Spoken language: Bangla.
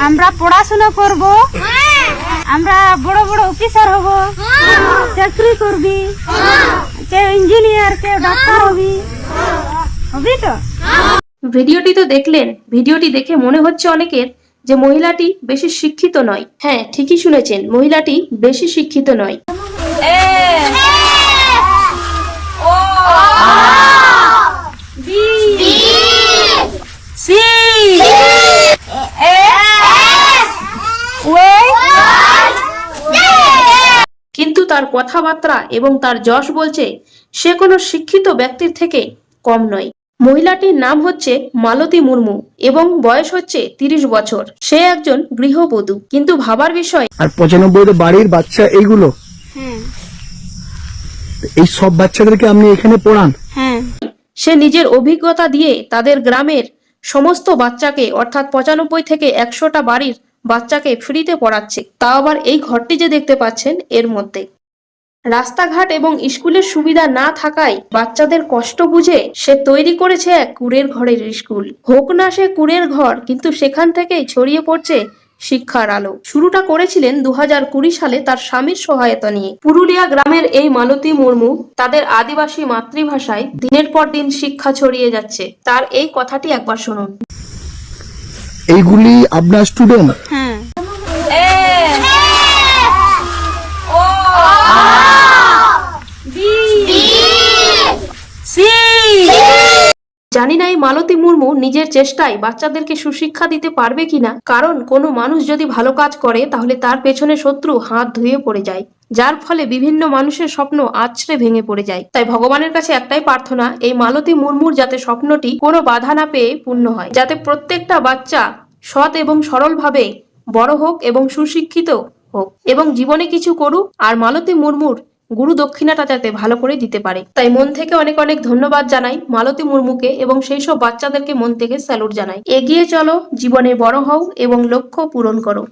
আমরা পড়াশোনা করব, আমরা বড় বড় অফিসার হব, চাকরি করবি, কেউ ইঞ্জিনিয়ার, কেউ ডাক্তার হবি তো। ভিডিওটি তো দেখলেন। ভিডিওটি দেখে মনে হচ্ছে অনেকের যে মহিলাটি বেশি শিক্ষিত নয়। হ্যাঁ, ঠিকই শুনেছেন, মহিলাটি বেশি শিক্ষিত নয়। কিন্তু তার কথাবার্তা এবং তার যশ বলছে সে কোনো শিক্ষিত ব্যক্তির থেকে কম নয়। মহিলাটির নাম হচ্ছে মালতী মুর্মু এবং বয়স হচ্ছে 30 বছর। সে একজন গৃহবধূ। কিন্তু ভাবার বিষয়, আর 95 বাড়ির বাচ্চা এইগুলো, এই সব বাচ্চাদেরকে আপনি এখানে পড়ান? সে নিজের অভিজ্ঞতা দিয়ে তাদের গ্রামের সমস্ত বাচ্চাকে, অর্থাৎ 95 থেকে 100টা বাড়ির বাচ্চাকে ফ্রিতে পড়াচ্ছে। তাও আবার এই ঘরটি যে দেখতে পাচ্ছেন এর মধ্যে। রাস্তাঘাট এবং স্কুলের সুবিধা না থাকায় বাচ্চাদের কষ্ট বুঝে সে তৈরি করেছে এক কুঁড়ের ঘরের স্কুল। হোক না সে কুঁড়ের ঘর, কিন্তু সেখান থেকেই ছড়িয়ে পড়ছে শিক্ষার আলো। শুরুটা করেছিলেন 2020 সালে তার স্বামীর সহায়তা নিয়ে। পুরুলিয়া গ্রামের এই মালতী মুর্মু তাদের আদিবাসী মাতৃভাষায় দিনের পর দিন শিক্ষা ছড়িয়ে যাচ্ছে। তার এই কথাটি একবার শুনুন। এইগুলি আপনার স্টুডেন্ট? জানি না এই মালতী মুর্মু নিজের চেষ্টায় বাচ্চাদেরকে সুশিক্ষা দিতে পারবে কিনা, কারণ কোনো মানুষ যদি ভালো কাজ করে তাহলে তার পেছনে শত্রু হাত ধুয়ে পড়ে যায়, যার ফলে বিভিন্ন মানুষের স্বপ্ন আছড়ে ভেঙে পড়ে যায়। তাই ভগবানের কাছে একটাই প্রার্থনা, এই মালতী মুর্মুর যাতে স্বপ্নটি কোনো বাধা না পেয়ে পূর্ণ হয়, যাতে প্রত্যেকটা বাচ্চা সৎ এবং সরলভাবে বড় হোক এবং সুশিক্ষিত হোক এবং জীবনে কিছু করুক, আর মালতী মুর্মুর গুরু দক্ষিণাটা যাতে ভালো করে দিতে পারে। তাই মন থেকে অনেক অনেক ধন্যবাদ জানাই মালতী মুর্মুকে এবং সেই সব বাচ্চাদেরকে মন থেকে স্যালুট জানাই। এগিয়ে চলো, জীবনে বড় হও এবং লক্ষ্য পূরণ করো।